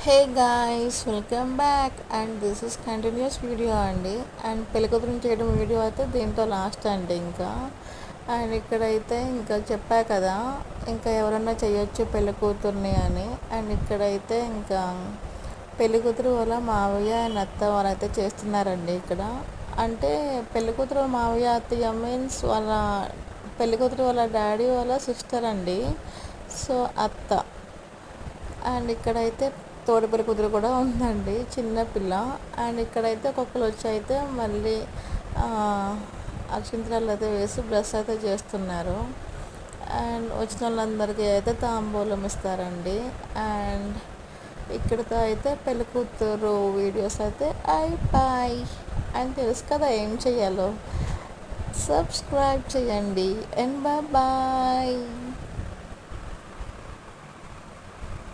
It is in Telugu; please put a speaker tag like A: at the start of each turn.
A: Hey guys, welcome back and this is continuous video అండి. అండ్ పెళ్ళికూతురుని చేయడం వీడియో అయితే దీంతో లాస్ట్ అండి. ఇంకా అండ్ ఇక్కడైతే ఇంకా చెప్పా కదా, ఇంకా ఎవరన్నా చేయొచ్చు పెళ్ళికూతుర్ని అని. అండ్ ఇక్కడైతే ఇంకా పెళ్ళికూతురు వాళ్ళ మావయ్య అండ్ అత్త వాళ్ళైతే చేస్తున్నారండి ఇక్కడ. అంటే పెళ్ళికూతురు మావయ్య అత్తయ్య మీన్స్ వాళ్ళ పెళ్ళికూతురు వాళ్ళ డాడీ వాళ్ళ సిస్టర్ అండి. సో అత్త. అండ్ ఇక్కడైతే తోడపల్లి కుదురు కూడా ఉందండి, చిన్నపిల్ల. అండ్ ఇక్కడైతే ఒక్కొక్కరు వచ్చి అయితే మళ్ళీ అక్షింతలు అయితే వేసి బ్రష్ అయితే చేస్తున్నారు. అండ్ వచ్చిన వాళ్ళందరికీ అయితే తాంబూలం ఇస్తారండి. అండ్ ఇక్కడితో అయితే పెళ్లి కూతురు వీడియోస్ అయితే అయిపోయి. అండ్ తెలుసు కదా ఏం చెయ్యాలో. సబ్స్క్రైబ్ చేయండి అండ్ బాయ్.